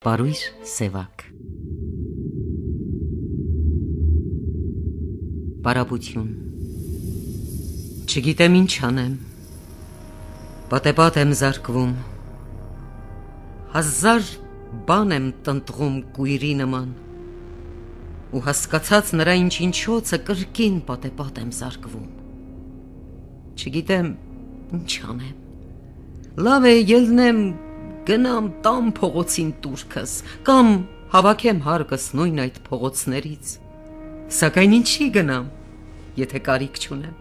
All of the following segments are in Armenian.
Պարույր սևակ Պարապություն Չգիտեմ ինչ անեմ Պատեպատ եմ զարկվում Հազար բան եմ տնտղում կույրի նման Ու հասկացած նրա ինչ-ինչոցը կրկին պատեպատ եմ զարկվում Չգիտեմ ինչ անեմ Լավ է ելնեմ Գնամ տամ փողոցին տուրքս Կամ հավաքեմ հարկս նույն այդ փողոցներից Սակայն ինչի գնամ Եթե կարիք չունեմ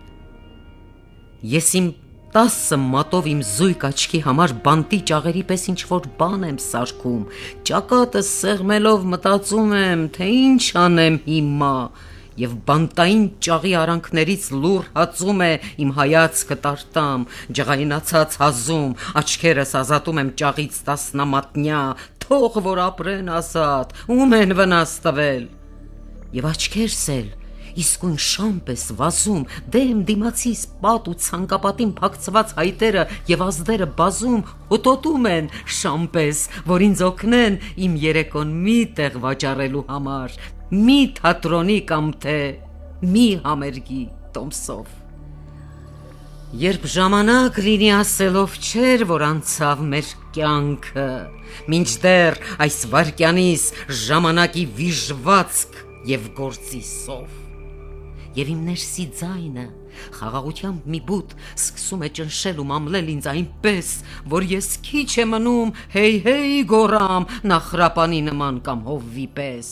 Ես իմ 10 մատով իմ զույգ աչքի համար բանտի ճաղերի պես ինչ-որ բան եմ սարքում Ճակատս սեղմելով մտածում եմ Թե ինչ անեմ հիմա Եվ բանտային ճաղի արանքներից լուր հածում է իմ հայացքը տարտամ, ջղայնացած հազում, աչքերս ազատում եմ ճաղից տասնամատնյա, թող որ ապրեն ազատ, ում են վնաս տվել։ Եվ աչքերս էլ իսկույն շամ պես վազում, դեմ դիմացիս պատ ու ցանկապատին փակցված հայտերը եւ ազդերը բազում, հոտոտում են շամ պես, որ ինձ օգնեն իմ երեկոն մի տեղ վաճառելու համար, մի թատրոնի կամ թե մի համերգի տոմսով։ Երբ ժամանակ լինի ասելով չէր, որ անցավ մեր կյանքը, մինչդեռ այս վարկյանիս ժամանակի վիժվածք եւ գործի սով։ Եվ իմ ներսի ձայնը խաղաղությամբ մի բուտ սկսում է ճնշել ու մամլել ինձ այնպես, որ ես քիչ է մնում հեյ գորամ նախրապանի նման կամ հովվի պես,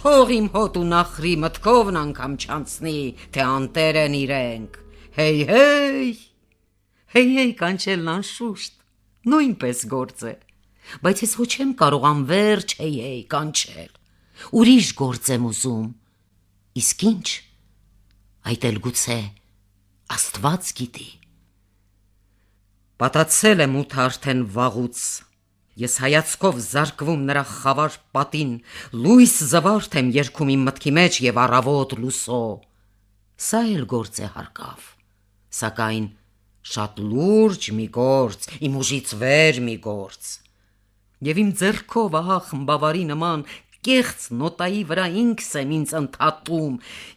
թող իմ հոտ ու նախրի մտքովն անգամ չանցնի, թե անտեր են իրենք, հեյ կանչելն անշուշտ, նույնպես գործ է, բայց ես ոչ եմ կարող անվերջ հեյ կանչել, ուրիշ գործ եմ ուզում, իսկ ինչ Այդ էլ գուցե Աստված գիտի Պատացել եմ ութ արդեն վաղուց Ես հայացքով զարկվում նրա խավար պատին Լույս զվարթ եմ երգում իմ մտքի մեջ եւ առավոտ լուսո Սա էլ գործ է հարկավ Սակայն շատ լուրջ մի գործ Իմ ուժից վեր մի գործ Եվ իմ ձեռքով ահա խմբավարի նման Կեղծ նոտայի վրա ինքս եմ ինձ ընդհատում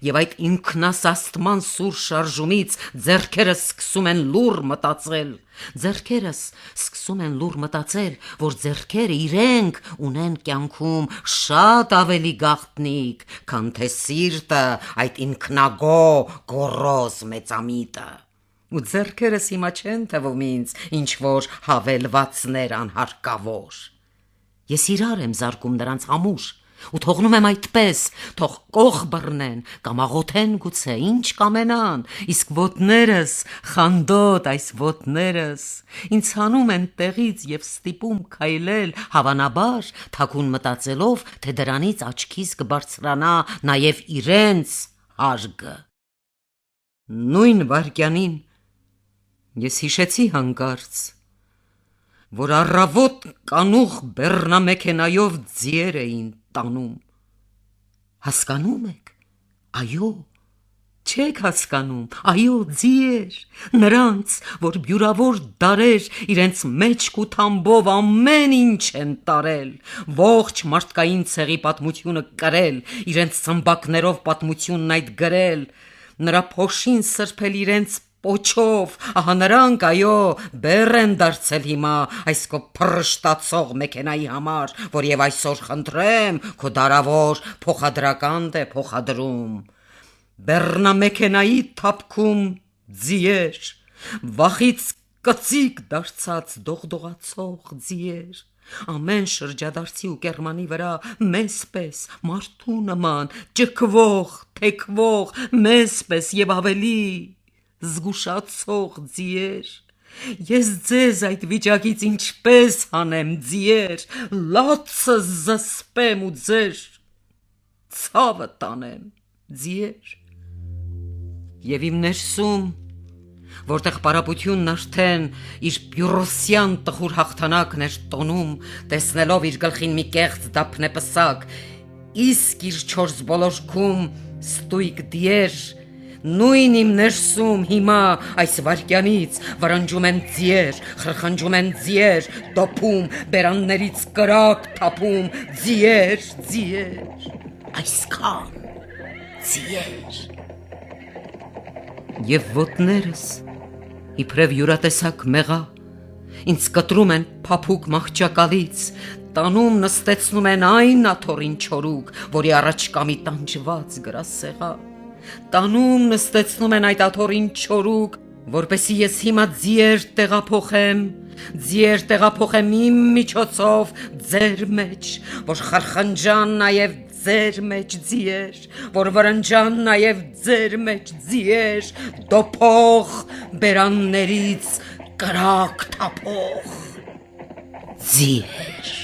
Եվ այդ ինքնասաստման սուր շարժումից ձեռքերս սկսում են լուր մտածել Ձեռքերս սկսում են լուր մտածել, որ ձեռքերը իրենք ունեն կյանքում շատ ավելի գաղտնիք Քան թե սիրտը այդ ինքնագո գոռոզ մեծամիտը Ու ձեռքերս հիմա չեն թվում ինձ ինչ-որ հավելվածներ անհարկավոր Ես իրար եմ զարկում նրանց համուշ ու թողնում եմ այդպես, թող կող բռնեն կամ աղոթեն գուցե, ինչ կամենան, իսկ ոտներս, խանդոտ այս ոտներս, ինձ հանում են տեղից և ստիպում քայլել, հավանաբար, թաքուն մտածելով, թե դրանից աչքիս կբարձրանա նաև իրենց հարգը։ Նույն վարկյանին ես հիշեցի հանկարծ, որ առավոտ կանուխ բեռնամեքենայով ձիեր էին տանում։ Հասկանում եք, այո, չեք հասկանում, այո, ձիեր, նրանց, որ բյուրավոր դարեր իրենց մեջք ու թամբով ամեն ինչ են տարել, ողջ մարդկային ցեղի պատմությունը կրել, իրենց ծմբակներով պատմությունն այդ գրել, նրա փոշին սրբել իրենց Պոչով, ահա նրանք, այո, բեռ են դարձել հիմա այս քո փռշտացող մեքենայի համար, որ եւ այսօր խնդրեմ, քո դարավոր փոխադրական դե փոխադրում։ Բեռնամեքենայի թափքում ձիեր, վախից կծիկ դարձած դողդողացող ձիեր, ամեն շրջադարձի ու կերմանի վրա մեզ պես, մարդու նման, ճկվող, թեքվող, մեզ պես եւ ավելի զգուշացող ձիեր, ես ձեզ այդ վիճակից ինչպես հանեմ ձիեր, լացը զսպեմ ու ձեր ցավը տանեմ ձիեր, և իմ ներսում, որտեղ պարապությունն արդեն իր բյուրոսյան տխուր հաղթանակն էր տոնում, տեսնելով իր գլխին մի կեղծ դափնե պսակ, իսկ իր չորս բոլորքում ստույգ դիեր, Նույն իմ ներսում հիմա այս վարքյանից վրանջում են ձիեր, խրխնջում են ձիեր, դոփում, բերաններից կրակ թափում, ձիեր, այսքան ձիեր։ Եվ ոտներս իբրև յուրատեսակ մեղա ինձ կտրում են փափուկ մահճակալից, տանում նստեցնում են այն աթոռին չորուկ, որի առաջ կամի տանջված գրասեղա, տանում նստեցնում են այդ աթոռին չորուկ, որպեսի ես հիմա ձիեր տեղափոխեմ իմ միջոցով ձեր մեջ, որ խարխնջան նաև ձեր մեջ ձիեր, որ վրնջան նաև ձեր մեջ ձիեր, դոփող բերաններից կրակ թափող ձիեր։